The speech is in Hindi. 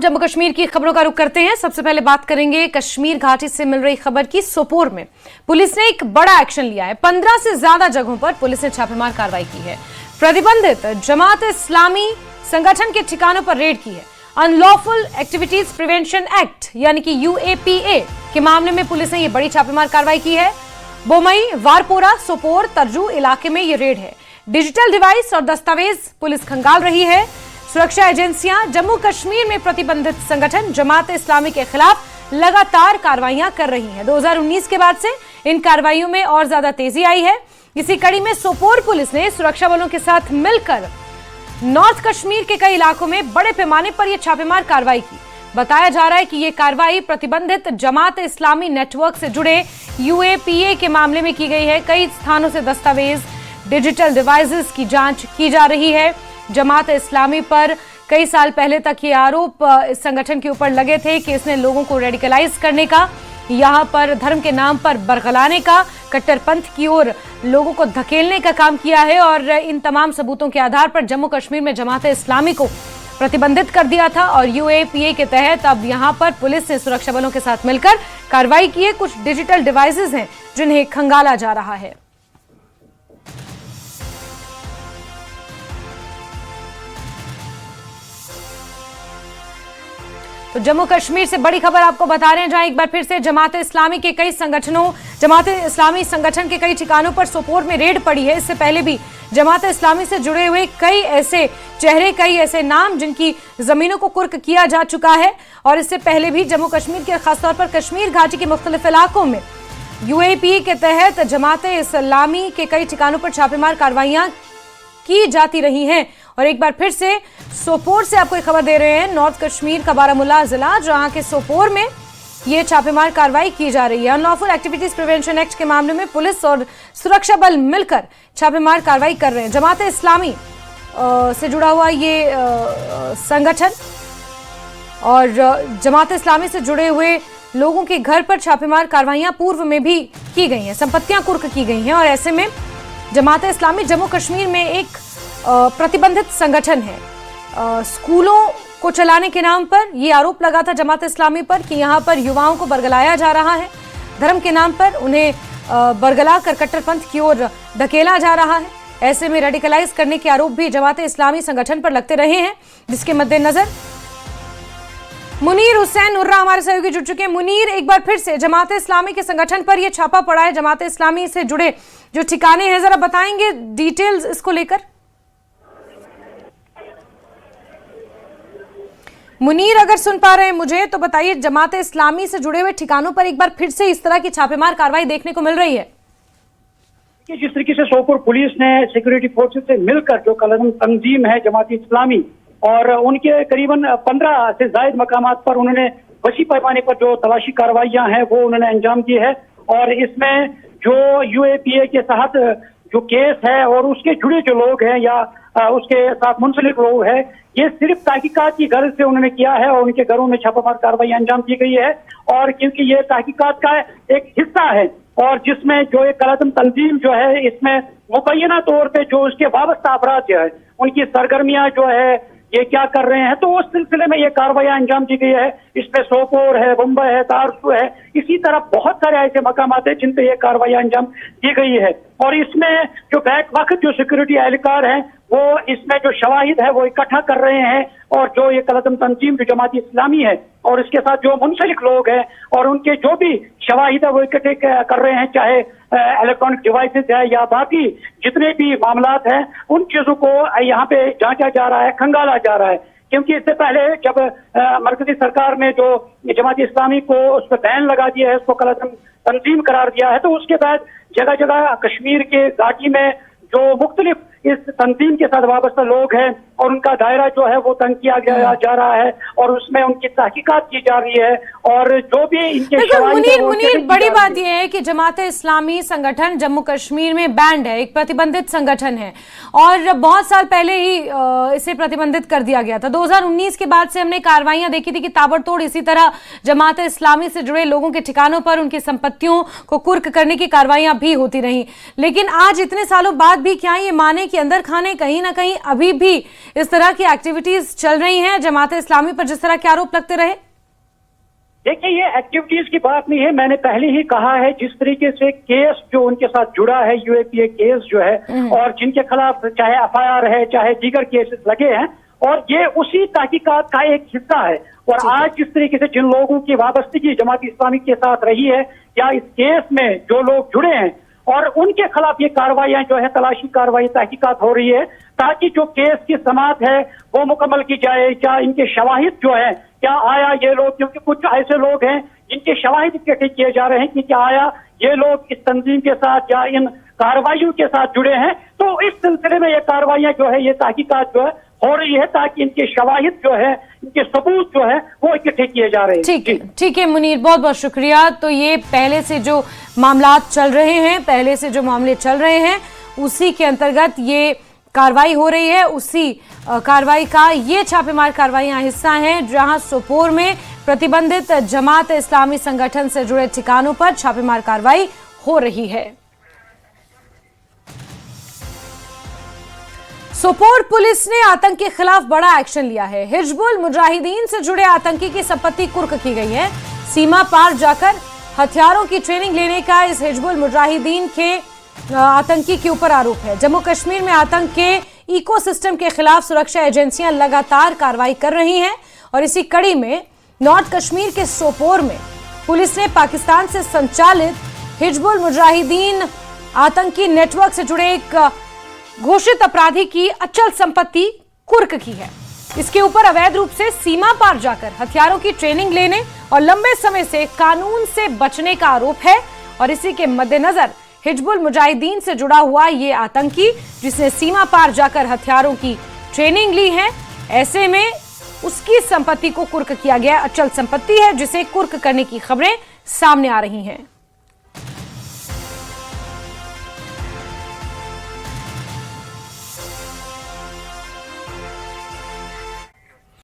जम्मू कश्मीर की खबरों का रुख करते हैं। सबसे पहले बात करेंगे कश्मीर घाटी से मिल रही खबर की। सोपोर में पुलिस ने एक बड़ा एक्शन लिया है। 15 से ज्यादा जगहों पर पुलिस ने छापेमार कार्रवाई की है। प्रतिबंधित जमात इस्लामी संगठन के ठिकानों पर रेड की है। अनलॉफुल एक्टिविटीज प्रिवेंशन एक्ट यानी कि UAPA के मामले में पुलिस ने यह बड़ी छापेमार कार्रवाई की है। बोमई, वारपोरा, सोपोर, तरजू इलाके में यह रेड है। डिजिटल डिवाइस और दस्तावेज पुलिस खंगाल रही है। सुरक्षा एजेंसियां जम्मू कश्मीर में प्रतिबंधित संगठन जमात इस्लामी के खिलाफ लगातार कार्रवाइयां कर रही हैं। 2019 के बाद से इन कार्रवाइयों में और ज्यादा तेजी आई है। इसी कड़ी में सोपोर पुलिस ने सुरक्षा बलों के साथ मिलकर नॉर्थ कश्मीर के कई इलाकों में बड़े पैमाने पर यह छापेमार कार्रवाई की। बताया जा रहा है कि यह कार्रवाई प्रतिबंधित जमात इस्लामी नेटवर्क से जुड़े UAPA के मामले में की गई है। कई स्थानों से दस्तावेज, डिजिटल डिवाइसेस की जांच की जा रही है। जमात इस्लामी पर कई साल पहले तक ये आरोप इस संगठन के ऊपर लगे थे कि इसने लोगों को रेडिकलाइज करने का, यहां पर धर्म के नाम पर बरगलाने का, कट्टरपंथ की ओर लोगों को धकेलने का काम किया है। और इन तमाम सबूतों के आधार पर जम्मू कश्मीर में जमात इस्लामी को प्रतिबंधित कर दिया था और UAPA के तहत अब यहां पर पुलिस ने सुरक्षा बलों के साथ मिलकर कार्रवाई की है। कुछ डिजिटल डिवाइसेस हैं जिन्हें खंगाला जा रहा है। तो जम्मू कश्मीर से बड़ी खबर आपको बता रहे हैं, जहां एक बार फिर से जमात इस्लामी के कई संगठनों, जमात इस्लामी संगठन के कई ठिकानों पर सोपोर में रेड पड़ी है। इससे पहले भी जमात इस्लामी से जुड़े हुए कई ऐसे चेहरे, कई ऐसे नाम जिनकी जमीनों को कुर्क किया जा चुका है। और इससे पहले भी जम्मू कश्मीर के खासतौर पर कश्मीर घाटी के मुख्तलिफ इलाकों में UAPA के तहत जमात इस्लामी के कई ठिकानों पर छापेमार कार्रवाइयां की जाती रही हैं। और एक बार फिर से सोपोर से आपको एक खबर दे रहे हैं, नॉर्थ कश्मीर का बारामूला जिला, जहां के सोपोर में ये छापेमार कार्रवाई की जा रही है। अनलॉफुल एक्टिविटीज प्रिवेंशन एक्ट के मामले में पुलिस और सुरक्षा बल मिलकर छापेमार कार्रवाई कर रहे हैं। जमात इस्लामी से जुड़ा हुआ ये संगठन और जमात इस्लामी से जुड़े हुए लोगों के घर पर छापेमार कार्रवाइयां पूर्व में भी की गई हैं, संपत्तियां कुर्क की गई हैं। और ऐसे में जमात इस्लामी जम्मू कश्मीर में एक प्रतिबंधित संगठन है। स्कूलों को चलाने के नाम पर यह आरोप लगा था जमात इस्लामी पर कि यहां पर युवाओं को बरगलाया जा रहा है, धर्म के नाम पर उन्हें बरगला कर कट्टरपंथ की ओर धकेला जा रहा है। ऐसे में रेडिकलाइज करने के आरोप भी जमात इस्लामी संगठन पर लगते रहे हैं, जिसके मद्देनजर मुनीर हुसैन उर्रा हमारे सहयोगी जुड़ चुके हैं। मुनीर, एक बार फिर से जमात इस्लामी के संगठन पर यह छापा पड़ा है। जमात इस्लामी से जुड़े जो ठिकाने हैं, जरा बताएंगे डिटेल्स इसको लेकर। मुनीर, अगर सुन पा रहे हैं मुझे तो बताइए, जमात इस्लामी से जुड़े हुए ठिकानों पर एक बार फिर से इस तरह की छापेमार कार्रवाई देखने को मिल रही है। जिस तरीके से सोपोर पुलिस ने सिक्योरिटी फोर्सेस से मिलकर जो कलदम तंजीम है जमात इस्लामी और उनके करीबन 15 से ज्यादा मकामात पर उन्होंने वसी पैमाने पर जो तलाशी कार्रवाइयां हैं वो उन्होंने अंजाम दी है। और इसमें जो UAPA के तहत जो केस है और उसके जुड़े जो लोग हैं या उसके साथ मुंसलिक लोग हैं, ये सिर्फ तहकीकात की गर्ज से उन्होंने किया है और उनके घरों में छापामार कार्रवाई अंजाम दी गई है। और क्योंकि ये तहकीकात का एक हिस्सा है और जिसमें जो एक कलदम तंजीम जो है, इसमें मुबैना तौर पे जो उसके वाबस्ता अफराद जो है उनकी सरगर्मियां जो है ये क्या कर रहे हैं, तो उस सिलसिले में ये कार्रवाई अंजाम दी गई है। इसमें सोपोर है, मुंबई है, तारसू है, इसी तरह बहुत सारे ऐसे मकामात हैं जिन पे ये कार्रवाई अंजाम दी गई है। और इसमें जो बैक वक्त जो सिक्योरिटी एहलकार हैं वो इसमें जो शवाहिद है वो इकट्ठा कर रहे हैं और जो ये कलदम तंजीम जो जमात इस्लामी है और इसके साथ जो मुंसलिक लोग हैं और उनके जो भी शवाहिद है वो इकट्ठे कर रहे हैं, चाहे इलेक्ट्रॉनिक डिवाइसेस है या बाकी जितने भी मामलात हैं, उन चीजों को यहाँ पे जांचा जा रहा है, खंगाला जा रहा है। क्योंकि इससे पहले जब मरकजी सरकार ने जो जमात इस्लामी को उस पर बैन लगा दिया है, उसको कलदम तंजीम करार दिया है, तो उसके बाद जगह जगह कश्मीर के घाटी में जो मुख्तलिफ इस तंजीम के साथ वाबस्ता लोग हैं और उनका दायरा जो है वो तंग किया जा रहा है और उसमें उनकी तहकीकात की जा रही है। और जो भी इनके मुनीर, बड़ी बात यह है कि जमात इस्लामी संगठन जम्मू कश्मीर में बैंड है, एक प्रतिबंधित संगठन है और बहुत साल पहले ही इसे प्रतिबंधित कर दिया गया था। 2019 के बाद से हमने कार्रवाइयां देखी थी कि ताबड़तोड़ इसी तरह जमात इस्लामी से जुड़े लोगों के ठिकानों पर उनकी संपत्तियों को कुर्क करने की कार्रवाइयां भी होती रही। लेकिन आज इतने सालों बाद भी क्या ये माने कि अंदर खाने कहीं ना कहीं अभी भी इस तरह की एक्टिविटीज चल रही हैं जमात इस्लामी पर जिस तरह के आरोप लगते रहे? देखिए, ये एक्टिविटीज की बात नहीं है, मैंने पहले ही कहा है जिस तरीके से केस जो उनके साथ जुड़ा है, यूएपीए केस जो है, और जिनके खिलाफ चाहे एफआईआर है चाहे दीगर केसेस लगे हैं, और ये उसी तहकीकात का एक हिस्सा है। और आज जिस तरीके से जिन लोगों की वाबस्तगी जमात इस्लामी के साथ रही है या इस केस में जो लोग जुड़े हैं, और उनके खिलाफ ये कार्रवाइयां जो है, तलाशी कार्रवाई तहकीकात हो रही है, ताकि जो केस की समाअत है वो मुकम्मल की जाए। क्या इनके शवाहिद जो है, क्या आया ये लोग, क्योंकि कुछ ऐसे लोग हैं जिनके शवाहिद इकट्ठे किए जा रहे हैं कि क्या आया ये लोग इस तंजीम के साथ या इन कार्रवाइयों के साथ जुड़े हैं। तो इस सिलसिले में ये कार्रवाइयां जो है, ये तहकीकात जो है हो रही है, ताकि इनके शवाहिद जो है, इनके सबूत जो है वो इकट्ठे किए जा रहे हैं। ठीक है मुनीर, बहुत बहुत शुक्रिया। तो ये पहले से जो मामलात चल रहे हैं, पहले से जो मामले चल रहे हैं, उसी के अंतर्गत ये कार्रवाई हो रही है। उसी कार्रवाई का ये छापेमार कार्रवाइयां हिस्सा हैं, जहां सोपोर में प्रतिबंधित जमात इस्लामी संगठन से जुड़े ठिकानों पर छापेमार कार्रवाई हो रही है। सोपोर पुलिस ने आतंक के खिलाफ बड़ा एक्शन लिया है। हिजबुल मुजाहिदीन से जुड़े आतंकी की संपत्ति कुर्क की गई है। सीमा पार जाकर हथियारों की ट्रेनिंग लेने का इस हिजबुल मुजाहिदीन के आतंकी के ऊपर आरोप है। जम्मू कश्मीर में आतंक के इकोसिस्टम के खिलाफ सुरक्षा एजेंसियां लगातार कार्रवाई कर रही हैं, और इसी कड़ी में नॉर्थ कश्मीर के सोपोर में पुलिस ने पाकिस्तान से संचालित हिजबुल मुजाहिदीन आतंकी नेटवर्क से जुड़े एक घोषित अपराधी की अचल संपत्ति कुर्क की है। इसके ऊपर अवैध रूप से सीमा पार जाकर हथियारों की ट्रेनिंग लेने और लंबे समय से कानून से बचने का आरोप है। और इसी के मद्देनजर हिजबुल मुजाहिदीन से जुड़ा हुआ ये आतंकी, जिसने सीमा पार जाकर हथियारों की ट्रेनिंग ली है, ऐसे में उसकी संपत्ति को कुर्क किया गया, अचल संपत्ति है जिसे कुर्क करने की खबरें सामने आ रही हैं।